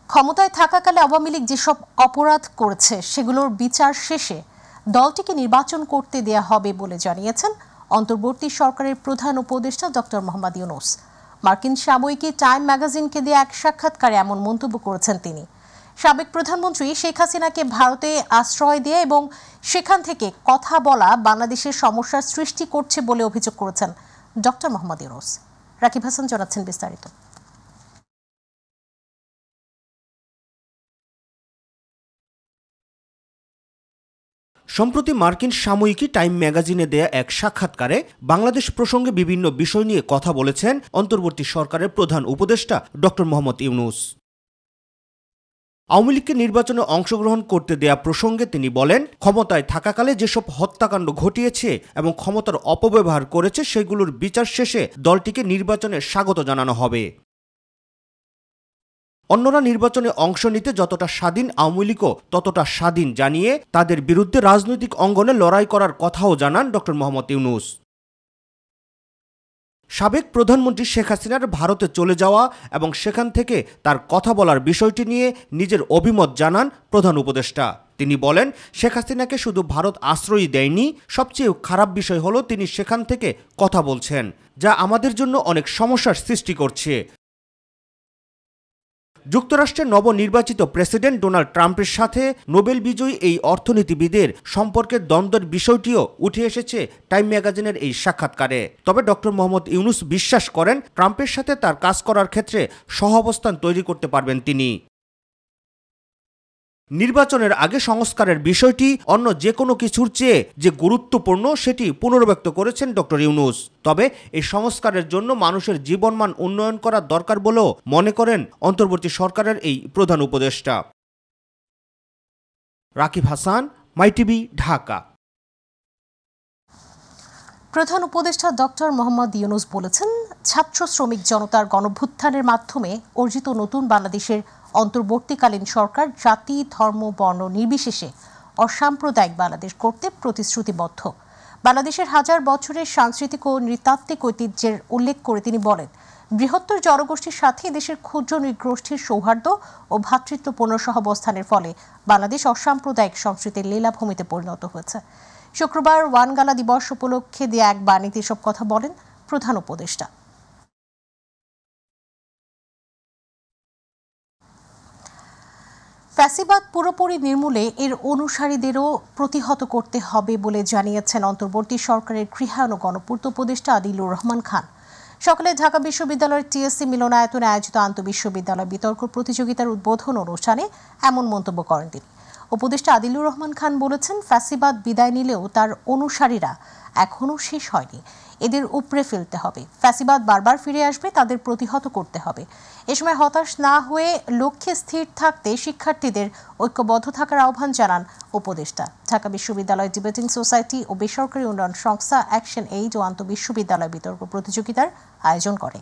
ক্ষমতায় থাকাকালে আওয়ামী লীগ যেসব অপরাধ করেছে সেগুলোর বিচার শেষে দলটিকে নির্বাচন করতে দেয়া হবে বলে জানিয়েছেন অন্তর্বর্তী সরকারের প্রধান উপদেষ্টা ডক্টর মোহাম্মদ ইউনূস। মার্কিন সাময়িকী টাইম ম্যাগাজিনকে দিয়ে এক সাক্ষাৎকারে এমন মন্তব্য করেছেন তিনি। সাবেক প্রধানমন্ত্রী শেখ হাসিনাকে ভারতে আশ্রয় দেয়া এবং সেখান থেকে কথা বলা বাংলাদেশের সমস্যার সৃষ্টি করছে বলে অভিযোগ করেছেন ডক্টর মোহাম্মদ ইউনূস। রাকিব হাসান জানাচ্ছেন বিস্তারিত। সম্প্রতি মার্কিন সাময়িকী টাইম ম্যাগাজিনে দেয়া এক সাক্ষাৎকারে বাংলাদেশ প্রসঙ্গে বিভিন্ন বিষয় নিয়ে কথা বলেছেন অন্তর্বর্তী সরকারের প্রধান উপদেষ্টা ডক্টর মোহাম্মদ ইউনূস। আওয়ামী লীগকে নির্বাচনে অংশগ্রহণ করতে দেয়া প্রসঙ্গে তিনি বলেন, ক্ষমতায় থাকাকালে যেসব হত্যাকাণ্ড ঘটিয়েছে এবং ক্ষমতার অপব্যবহার করেছে সেগুলোর বিচার শেষে দলটিকে নির্বাচনে স্বাগত জানানো হবে। অন্যরা নির্বাচনে অংশ নিতে যতটা স্বাধীন, আওয়ামী লীগও ততটা স্বাধীন জানিয়ে তাদের বিরুদ্ধে রাজনৈতিক অঙ্গনে লড়াই করার কথাও জানান ডক্টর মোহাম্মদ ইউনূস। সাবেক প্রধানমন্ত্রী শেখ হাসিনার ভারতে চলে যাওয়া এবং সেখান থেকে তার কথা বলার বিষয়টি নিয়ে নিজের অভিমত জানান প্রধান উপদেষ্টা। তিনি বলেন, শেখ হাসিনাকে শুধু ভারত আশ্রয় দেয়নি, সবচেয়ে খারাপ বিষয় হলো তিনি সেখান থেকে কথা বলছেন, যা আমাদের জন্য অনেক সমস্যার সৃষ্টি করছে। যুক্তরাষ্ট্রের নবনির্বাচিত প্রেসিডেন্ট ডোনাল্ড ট্রাম্পের সাথে নোবেল বিজয়ী এই অর্থনীতিবিদের সম্পর্কের দ্বন্দ্বের বিষয়টিও উঠে এসেছে টাইম ম্যাগাজিনের এই সাক্ষাৎকারে। তবে ডক্টর মোহাম্মদ ইউনূস বিশ্বাস করেন, ট্রাম্পের সাথে তার কাজ করার ক্ষেত্রে সহাবস্থান তৈরি করতে পারবেন তিনি। নির্বাচনের আগে সংস্কারের বিষয়টি অন্য যে কোনো কিছুর চেয়ে যে গুরুত্বপূর্ণ সেটি পুনর্ব্যক্ত করেছেন ডক্টর ইউনূস। তবে এই সংস্কারের জন্য মানুষের জীবনমান উন্নয়ন করা দরকার বলেও মনে করেন অন্তর্বর্তী সরকারের এই প্রধান উপদেষ্টা। রাকিব হাসান, মাইটিভি, ঢাকা। প্রধান উপদেষ্টা ডক্টর মোহাম্মদ ইউনূস বলেছেন, ছাত্র শ্রমিক জনতার গণভ্যুত্থানের মাধ্যমে অর্জিত নতুন বাংলাদেশের অন্তর্বর্তীকালীন সরকার জাতি, ধর্ম, বর্ণ নির্বিশেষে অসাম্প্রদায়িক বাংলাদেশ করতে প্রতিশ্রুতিবদ্ধ। বাংলাদেশের হাজার বছরের সাংস্কৃতিক ও নৃতাত্ত্বিক ঐতিহ্যের উল্লেখ করে তিনি বলেন, বৃহত্তর জনগোষ্ঠীর সাথে দেশের ক্ষুদ্র নৃগোষ্ঠীর সৌহার্দ্য ও ভ্রাতৃত্বপূর্ণ সহাবস্থানের ফলে বাংলাদেশ অসাম্প্রদায়িক সংস্কৃতির লীলাভূমিতে পরিণত হয়েছে। শুক্রবার ওয়ানগালা দিবস উপলক্ষে দেয়া এক বাণীতে এসব কথা বলেন প্রধান উপদেষ্টা। ফ্যাসিবাদ পুরোপুরি নির্মূলে এর অনুসারীদেরও প্রতিহত করতে হবে বলে জানিয়েছেন অন্তর্বর্তী সরকারের গৃহায়ন ও গণপূর্ত উপদেষ্টা আদিলুর রহমান খান। সকালে ঢাকা বিশ্ববিদ্যালয়ের টিএসসি মিলনায়তনে আয়োজিত আন্তঃবিশ্ববিদ্যালয় বিতর্ক প্রতিযোগিতার উদ্বোধন অনুষ্ঠানে এমন মন্তব্য করেন তিনি। উপদেষ্টা আদিলুর রহমান খান বলেছেন, ফ্যাসিবাদ বিদায় নিলেও তার অনুসারীরা এখনও শেষ হয়নি, এদের উপড়ে ফেলতে হবে। ফ্যাসিবাদ বারবার ফিরে আসবে, তাদের প্রতিহত করতে হবে। এ সময় হতাশ না হয়ে লক্ষ্যে স্থির থাকতে শিক্ষার্থীদের ঐক্যবদ্ধ থাকার আহ্বান জানান উপদেষ্টা। ঢাকা বিশ্ববিদ্যালয় ডিবেটিং সোসাইটি ও বেসরকারি উন্নয়ন সংস্থা অ্যাকশন এইড ও আন্তঃবিশ্ববিদ্যালয় বিতর্ক প্রতিযোগিতার আয়োজন করে।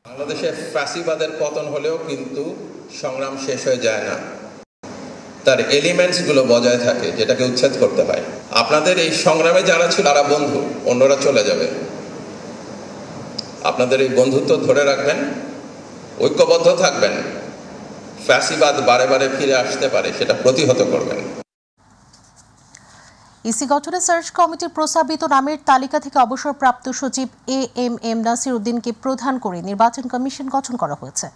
বাংলাদেশে ফ্যাসিবাদের পতন হলেও কিন্তু সংগ্রাম শেষ হয়ে যায় না, তার এলিমেন্টস গুলো বজায় থাকে, যেটাকে উচ্ছেদ করতে হয়। আপনাদের এই সংগ্রামে যারা ছিল তারা বন্ধু, অন্যরা চলে যাবে। আপনাদের এই বন্ধুত্ব ধরে রাখবেন, ঐক্যবদ্ধ থাকবেন। ফ্যাসিবাদ বারে বারে ফিরে আসতে পারে, সেটা প্রতিহত করবেন। ইসি গঠনে সার্চ কমিটির প্রস্তাবিত নামের তালিকা থেকে অবসরপ্রাপ্ত সচিব এএমএম নাসির উদ্দিনকে প্রধান করে নির্বাচন কমিশন গঠন করা হয়েছে,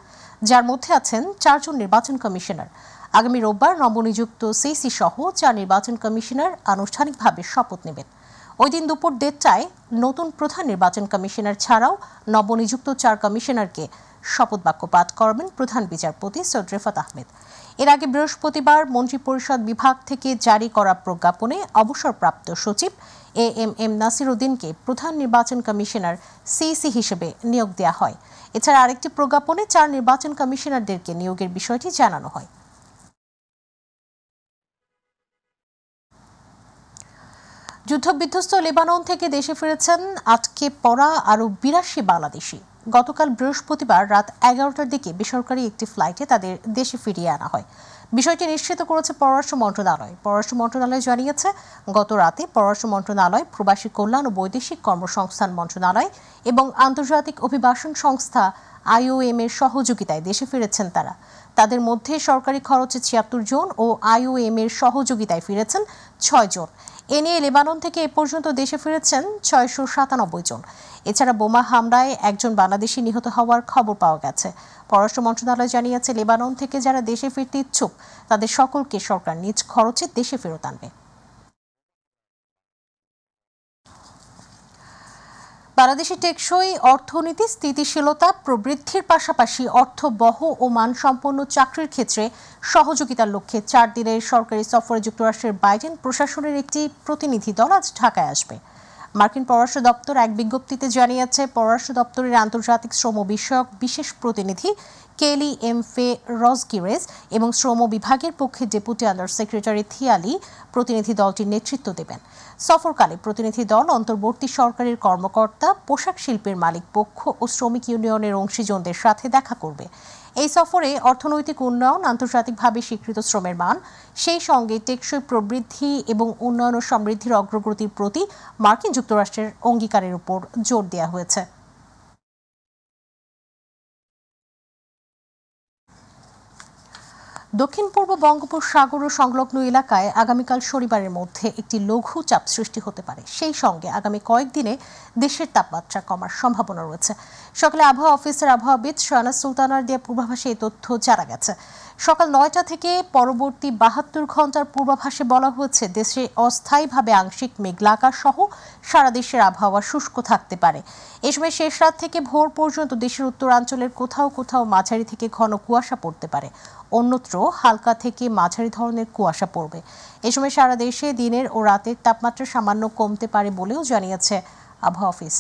যার মধ্যে আছেন 4 জন নির্বাচন কমিশনার। আগামী রোববার নবনিযুক্ত সিসি সহ 4 নির্বাচন কমিশনার আনুষ্ঠানিকভাবে শপথ নেবেন। ওই দিন দুপুর 1:30টায় নতুন প্রধান নির্বাচন কমিশনার ছাড়াও নবনিযুক্ত 4 কমিশনারকে শপথ বাক্য পাঠ করবেন প্রধান বিচারপতি সৈয়দ রেফাত আহমেদ। এর আগে বৃহস্পতিবার মন্ত্রিপরিষদ বিভাগ থেকে জারি করা প্রজ্ঞাপনে অবসরপ্রাপ্ত সচিব এএমএম নাসির উদ্দিনকে প্রধান নির্বাচন কমিশনার সিসি হিসেবে নিয়োগ দেওয়া হয়। এছাড়া আরেকটি প্রজ্ঞাপনে 4 নির্বাচন কমিশনারদেরকে নিয়োগের বিষয়টি জানানো হয়। যুদ্ধবিধ্বস্ত লেবানন থেকে দেশে ফিরেছেন আটকে পড়া আরও 82 বাংলাদেশি। গতকাল বৃহস্পতিবার রাত 11টার দিকে বেসরকারি একটি ফ্লাইটে তাদের দেশে ফিরিয়ে আনা হয়। বিষয়টি নিশ্চিত করেছে পররাষ্ট্র মন্ত্রণালয়। পররাষ্ট্র মন্ত্রণালয় জানিয়েছে, গত রাতে পররাষ্ট্র মন্ত্রণালয়, প্রবাসী কল্যাণ ও বৈদেশিক কর্মসংস্থান মন্ত্রণালয় এবং আন্তর্জাতিক অভিবাসন সংস্থা IOM এর সহযোগিতায় দেশে ফিরেছেন তারা। তাদের মধ্যে সরকারি খরচে 76 জন ও IOM এর সহযোগিতায় ফিরেছেন 6 জন। এ নিয়ে লেবানন থেকে এ পর্যন্ত দেশে ফিরেছেন 697 জন। এছাড়া বোমা হামলায় একজন বাংলাদেশি নিহত হওয়ার খবর পাওয়া গেছে। পররাষ্ট্র মন্ত্রণালয় জানিয়েছে, লেবানন থেকে যারা দেশে ফিরতে ইচ্ছুক তাদের সকলকে সরকার নিজ খরচে দেশে ফেরত আনবে। বাংলাদেশের টেকসই অর্থনীতি, স্থিতিশীলতা, প্রবৃদ্ধির পাশাপাশি অর্থবহ ও মানসম্পন্ন চাকরির ক্ষেত্রে সহযোগিতার লক্ষ্যে 4 দিনের সরকারি সফরে যুক্তরাষ্ট্রের বাইডেন প্রশাসনের একটি প্রতিনিধি দল আজ ঢাকায় আসবে। মার্কিন পররাষ্ট্র দপ্তর এক বিজ্ঞপ্তিতে জানিয়েছে, পররাষ্ট্র দপ্তরের আন্তর্জাতিক শ্রম বিষয়ক বিশেষ প্রতিনিধি কেলি এমফে রসগিরেস এবং শ্রম বিভাগের পক্ষে ডেপুটি আন্ডার সেক্রেটারি থিয়ালি প্রতিনিধি দলটির নেতৃত্ব দেবেন। সফরকালে প্রতিনিধি দল অন্তর্বর্তী সরকারের কর্মকর্তা, পোশাক শিল্পের মালিক পক্ষ ও শ্রমিক ইউনিয়নের অংশীজনদের সাথে দেখা করবে। এই সফরে অর্থনৈতিক উন্নয়ন, আন্তর্জাতিকভাবে স্বীকৃত শ্রমের মান, সেই সঙ্গে টেকসই প্রবৃদ্ধি এবং উন্নয়ন ও সমৃদ্ধির অগ্রগতির প্রতি মার্কিন যুক্তরাষ্ট্রের অঙ্গীকারের উপর জোর দেওয়া হয়েছে। দক্ষিণ পূর্ব বঙ্গোপসাগর ও সংলগ্ন এলাকায় আগামীকাল শনিবারের মধ্যে একটি লঘু চাপ সৃষ্টি হতে পারে। সেই সঙ্গে আগামী কয়েকদিনে দেশের তাপমাত্রা কমার সম্ভাবনা রয়েছে। সকালে আবহাওয়া অফিসের আবহাওয়াবিদ শাহনাজ সুলতানার দেওয়া পূর্বাভাসে এই তথ্য জানা গেছে। সকাল 9টা থেকে পরবর্তী 72 ঘন্টার পূর্বাভাসে বলা হয়েছে, দেশে অস্থায়ীভাবে আংশিক মেঘলা আকাশ সহ সারা দেশের আবহাওয়া শুষ্ক থাকতে পারে। এ সময় শেষ রাত থেকে ভোর পর্যন্ত দেশের উত্তরাঞ্চলের কোথাও কোথাও মাঝারি থেকে ঘন কুয়াশা পড়তে পারে, অন্যত্র হালকা থেকে মাঝারি ধরনের কুয়াশা পড়বে। এ সময় সারা দেশে দিনের ও রাতের তাপমাত্রা সামান্য কমতে পারে বলেও জানিয়েছে আবহাওয়া অফিস।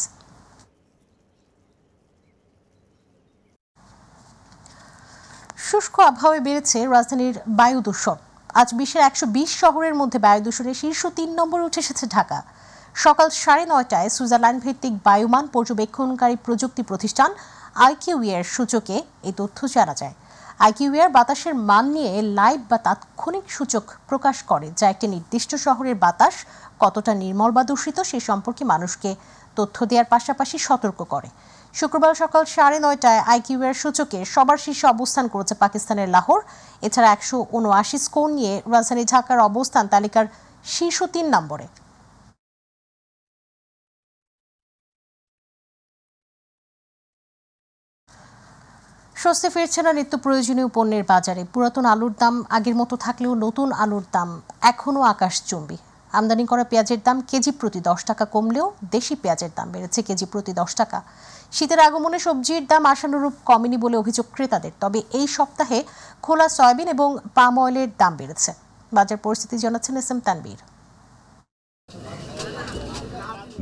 শুষ্ক আবহাওয়ায় বেড়েছে রাজধানীর বায়ু দূষণ। আজ বিশ্বের 120 শহরের মধ্যে বায়ু দূষণের শীর্ষ 3 নম্বরে উঠে এসেছে ঢাকা। সকাল 9:30টায় সুইজারল্যান্ড ভিত্তিক বায়ুমান পর্যবেক্ষণকারী প্রযুক্তি প্রতিষ্ঠান IQER সূচকে এই তথ্য জানা যায়। IQER বাতাসের মান নিয়ে লাইভ বা তাৎক্ষণিক সূচক প্রকাশ করে, যা একটি নির্দিষ্ট শহরের বাতাস কতটা নির্মল বা দূষিত সে সম্পর্কে মানুষকে তথ্য দেওয়ার পাশাপাশি সতর্ক করে। শুক্রবার সকাল 9:30টায় IQER সূচকে সবার শীর্ষে অবস্থান করেছে পাকিস্তানের লাহোর। এছাড়া 179 স্কোর নিয়ে রাজধানী ঢাকার অবস্থান তালিকার শীর্ষ 3 নম্বরে। স্বস্তি ফিরছে না নিত্য প্রয়োজনীয় পণ্যের বাজারে। পুরাতন আলুর দাম আগের মতো থাকলেও নতুন আলুর দাম এখনও আকাশচুম্বী। আমদানি করা পেঁয়াজের দাম কেজি প্রতি 10 টাকা কমলেও দেশি পেঁয়াজের দাম বেড়েছে কেজি প্রতি 10 টাকা। শীতের আগমনে সবজির দাম আশানুরূপ কমেনি বলে অভিযোগ ক্রেতাদের। তবে এই সপ্তাহে খোলা সয়াবিন এবং পাম অয়েলের দাম বেড়েছে। বাজার পরিস্থিতি জানাচ্ছেন এস এম তানবীর।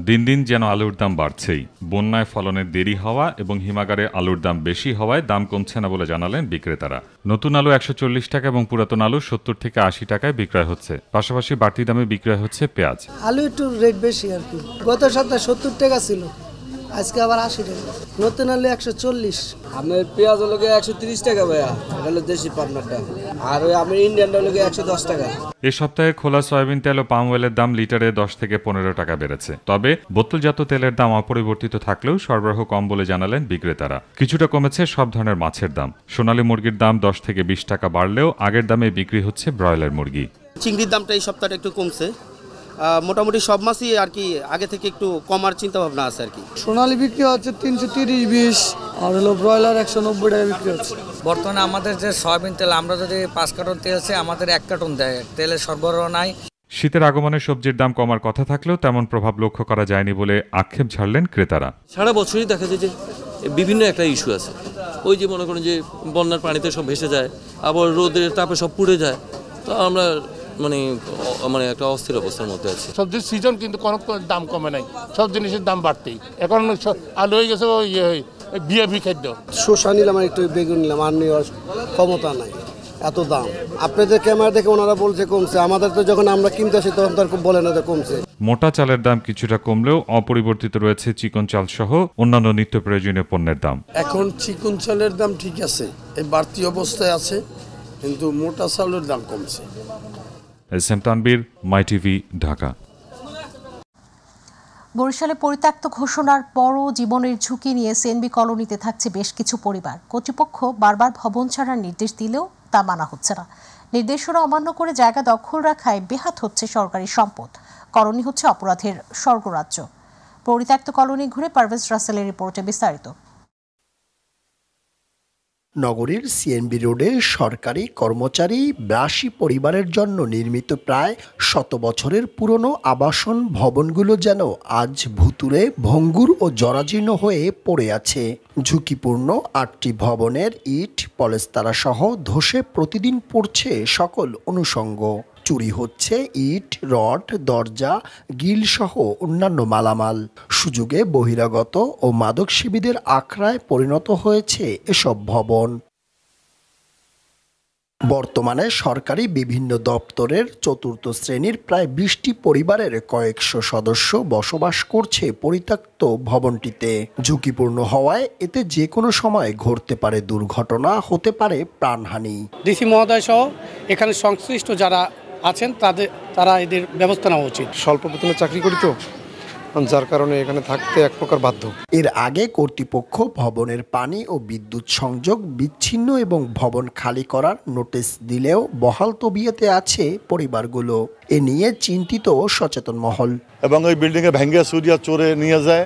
দিন দিন যেন আলুর দাম বাড়ছেই। বন্যায় ফলনের দেরি হওয়া এবং হিমাগারে আলুর দাম বেশি হওয়ায় দাম কমছে না বলে জানালেন বিক্রেতারা। নতুন আলু 140 টাকা এবং পুরাতন আলু 70 থেকে 80 টাকায় বিক্রয় হচ্ছে। পাশাপাশি বাড়তি দামে বিক্রয় হচ্ছে পেঁয়াজ। আলু একটু রেট বেশি আর কি। গত সপ্তাহে 70 টাকা ছিল, আজকে আবার 80 টাকা। নতুন আলু 140। আপনার পেঁয়াজ হলো 130 টাকা ভাইয়া, এটা হলো দেশি পাবনাটা। আর ওই আপনার ইন্ডিয়ানটা হলো 110 টাকা। এই সপ্তাহে খোলা সয়াবিন তেল ও পাম অয়েলের দাম লিটারে 10 থেকে 15 টাকা বেড়েছে। তবে বোতলজাত তেলের দাম অপরিবর্তিত থাকলেও সরবরাহ কম বলে জানালেন বিক্রেতারা। কিছুটা কমেছে সব ধরনের মাছের দাম। সোনালী মুরগির দাম 10 থেকে 20 টাকা বাড়লেও আগের দামে বিক্রি হচ্ছে ব্রয়লার মুরগি। চিংড়ির দামটা এই সপ্তাহটা একটু কমছে। মোটামুটি সব মাছই আর কি আগে থেকে একটু কমার চিন্তা ভাবনা আছে আর কি। সোনালী বিক্রি হচ্ছে 330-20, আর হলো ব্রয়লার 190 টাকা বিক্রি হচ্ছে। বর্তমানে আমাদের যে সয়াবিন তেল, আমরা যদি 5 কার্টন তেল আছে, আমাদের 1 কার্টন দেয়। তেলের সরবরাহ নাই। শীতের আগমনে সবজির দাম কমার কথা থাকলেও তেমন প্রভাব লক্ষ্য করা যায়নি বলে আক্ষেপ ঝাড়লেন ক্রেতারা। সারা বছরই দেখা যায় যে বিভিন্ন একটা ইস্যু আছে। ওই যে মনে করেন যে বন্যার পানিতে সব ভেসে যায়, আবার রোদের তাপে সব পুড়ে যায়। তো আমরা মানে একটা অস্থির অবস্থার মধ্যে আছে। সবজির সিজন কিন্তু কোনো দাম কমে নাই, সব জিনিসের দাম বাড়তেই। এখন আলু হয়ে গেছে বিএপি খাদ্য। শসা নিলাম আর একটু বেগুন নিলাম, আর নেওয়ার ক্ষমতা নাই। এত দাম। আপনাদের ক্যামেরা দেখে ওনারা বলছে কমছে, আমাদের তো যখন আমরা কিনতে আসি তখন তার বলে না যে কমছে। মোটা চালের দাম কিছুটা কমলেও অপরিবর্তিত রয়েছে চিকন চাল সহ অন্যান্য নিত্য প্রয়োজনীয় পণ্যের দাম। এখন চিকন চালের দাম ঠিক আছে, এই বাড়তি অবস্থায় আছে, কিন্তু মোটা চালের দাম কমছে। SM তানবীর, মাই টিভি, ঢাকা। বরিশালে পরিত্যক্ত ঘোষণার পরও জীবনের ঝুঁকি নিয়ে সিএনবি কলোনিতে থাকছে বেশ কিছু পরিবার। কর্তৃপক্ষ বারবার ভবন ছাড়ার নির্দেশ দিলেও তা মানা হচ্ছে না। নির্দেশনা অমান্য করে জায়গা দখল রাখায় বেহাত হচ্ছে সরকারি সম্পদ। কলোনি হচ্ছে অপরাধের স্বর্গরাজ্য। পরিত্যক্ত কলোনি ঘুরে পারভেজ রাসেলের রিপোর্টে বিস্তারিত। নগরীর সিএনবি রোডে সরকারি কর্মচারী ৮২ পরিবারের জন্য নির্মিত প্রায় ১০০ বছরের পুরনো আবাসন ভবনগুলো যেন আজ ভুতুড়ে, ভঙ্গুর ও জরাজীর্ণ হয়ে পড়ে আছে। ঝুঁকিপূর্ণ ৮টি ভবনের ইট, পলেস্তারা সহ ধসে প্রতিদিন পড়ছে সকল অনুষঙ্গ। চুরি হচ্ছে ইট, রড, দরজা, গিল সহ অন্যান্য মালামাল। সুযোগে বহিরাগত ও মাদকসেবীদের আখড়ায় পরিণত হয়েছে এসব ভবন। বর্তমানে সরকারি বিভিন্ন দপ্তরের চতুর্থ শ্রেণীর প্রায় ২০টি পরিবারের কয়েকশো সদস্য বসবাস করছে পরিত্যক্ত ভবনটিতে। ঝুঁকিপূর্ণ হওয়ায় এতে যে কোনো সময় ঘটতে পারে দুর্ঘটনা, হতে পারে প্রাণহানি। ডিসি মহোদয় সহ এখানে সংশ্লিষ্ট যারা আছেন তারা এদের ব্যবস্থা নেওয়া উচিত। স্বল্প বেতনে চাকরি করি তো, যার কারণে এখানে থাকতে এক প্রকার বাধ্য। এর আগে কর্তৃপক্ষ ভবনের পানি ও বিদ্যুৎ সংযোগ বিচ্ছিন্ন এবং ভবন খালি করার নোটিশ দিলেও বহাল তবিয়তে আছে পরিবারগুলো। এ নিয়ে চিন্তিত সচেতন মহল। এবং ওই বিল্ডিংয়ে ভেঙ্গে সুরিয়া চোরে নিয়ে যায়,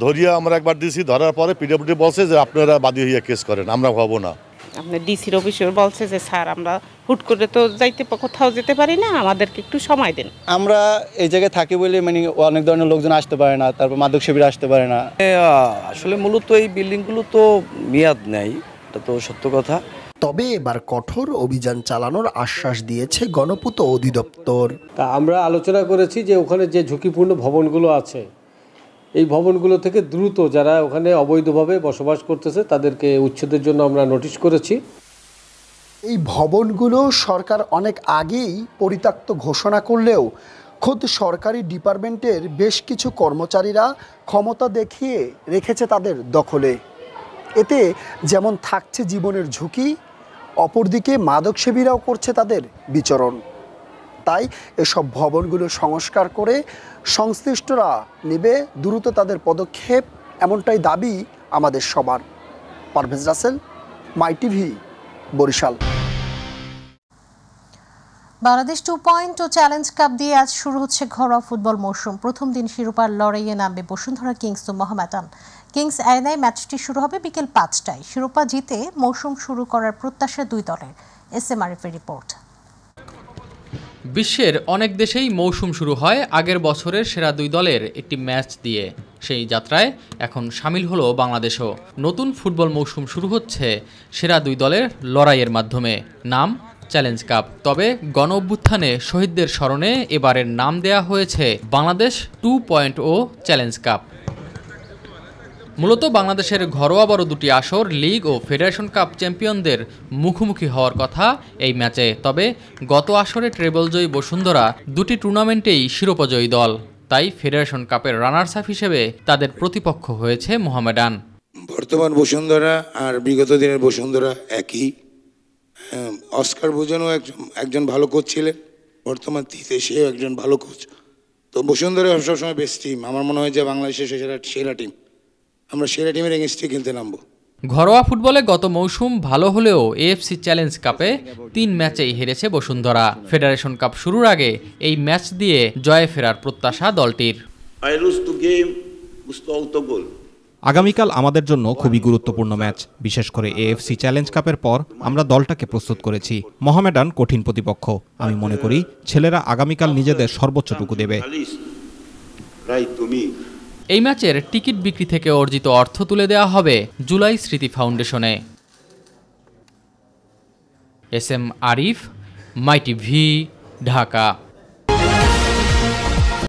ধরিয়া আমরা একবার দিছি, ধরার পরে পিডব্লিউডি বলছে যে আপনারা বাদী হইয়া কেস করেন, আমরা হব না। আপনার ডিসির অফিসে বলছে যে স্যার আমরা হুট করে তো কোথাও যেতে পারি না, আমাদেরকে একটু সময় দিন। আমরা এই জায়গায় থাকি বলে মানে অনেক ধরনের লোকজন আসতে পারে না, তারপর মাদক সেবীরা আসতে পারে না। আসলে মূলত এই বিল্ডিংগুলো তো মেয়াদ নেই, এটা তো সত্য কথা। তবে এবার কঠোর অভিযান চালানোর আশ্বাস দিয়েছে গণপূর্ত অধিদপ্তর। তা আমরা আলোচনা করেছি যে ওখানে যে ঝুঁকিপূর্ণ ভবনগুলো আছে, এই ভবনগুলো থেকে দ্রুত যারা ওখানে অবৈধভাবে বসবাস করতেছে তাদেরকে উচ্ছেদের জন্য আমরা নোটিশ করেছি। এই ভবনগুলো সরকার অনেক আগেই পরিত্যক্ত ঘোষণা করলেও খোদ সরকারি ডিপার্টমেন্টের বেশ কিছু কর্মচারীরা ক্ষমতা দেখিয়ে রেখেছে তাদের দখলে। এতে যেমন থাকছে জীবনের ঝুঁকি, অপরদিকে মাদকসেবীরাও করছে তাদের বিচরণ। তাই এসব ভবনগুলো সংস্কার করে সংশ্লিষ্টরা নেবে দ্রুত তাদের পদক্ষেপ, এমনটাই দাবি আমাদের সবার। Parvez Rasel, my TV, Barishal. Bangladesh 2.0 challenge cup দিয়ে আজ শুরু হচ্ছে ঘরোয়া ফুটবল মৌসুম। প্রথম দিন শিরোপার লড়াইয়ে নামবে বসুন্ধরা কিংস ও মোহামেডান। কিংস আয়নায় ম্যাচটি শুরু হবে বিকেল 5টায়। শিরোপা জিতে মৌসুম শুরু করার প্রত্যাশা দুই দলের। SM আরিফের রিপোর্ট। বিশ্বের অনেক দেশেই মৌসুম শুরু হয় আগের বছরের সেরা দুই দলের একটি ম্যাচ দিয়ে। সেই যাত্রায় এখন সামিল হলো বাংলাদেশও। নতুন ফুটবল মৌসুম শুরু হচ্ছে সেরা দুই দলের লড়াইয়ের মাধ্যমে। নাম চ্যালেঞ্জ কাপ। তবে গণ অভ্যুত্থানে শহীদদের স্মরণে এবারের নাম দেয়া হয়েছে বাংলাদেশ 2.0 চ্যালেঞ্জ কাপ। মূলত বাংলাদেশের ঘরোয়া বড় দুটি আসর, লিগ ও ফেডারেশন কাপ চ্যাম্পিয়নদের মুখোমুখি হওয়ার কথা এই ম্যাচে। তবে গত আসরে ট্রেবলজয়ী বসুন্ধরা দুটি টুর্নামেন্টেই শিরোপাজয়ী দল। তাই ফেডারেশন কাপের রানার্স আপ হিসেবে তাদের প্রতিপক্ষ হয়েছে মোহামেডান। বর্তমান বসুন্ধরা আর বিগত দিনের বসুন্ধরা একই। অস্কার বোজানো একজন ভালো কোচ ছিলেন, বর্তমান সেও একজন ভালো কোচ। তো বসুন্ধরা সবসময় বেস্ট টিম। আমার মনে হয় যে বাংলাদেশের সেরা টিম। আমরা সেরা টিমের এগেইনস্টে খেলতে নামবো। ঘরোয়া ফুটবলে গত মৌসুম ভালো হলেও এএফসি চ্যালেঞ্জ কাপে 3 ম্যাচেই হেরেছে বসুন্ধরা। ফেডারেশন কাপ শুরুর আগে এই ম্যাচ দিয়ে জয়ে ফেরার প্রত্যাশা দলটির। আগামীকাল আমাদের জন্য খুবই গুরুত্বপূর্ণ ম্যাচ। বিশেষ করে এএফসি চ্যালেঞ্জ কাপের পর আমরা দলটাকে প্রস্তুত করেছি। মোহামেডান কঠিন প্রতিপক্ষ। আমি মনে করি ছেলেরা আগামীকাল নিজেদের সর্বোচ্চটুকু দেবে। এই ম্যাচের টিকিট বিক্রি থেকে অর্জিত অর্থ তুলে দেওয়া হবে জুলাই স্মৃতি ফাউন্ডেশনে। SM আরিফ, মাই টিভি, ঢাকা।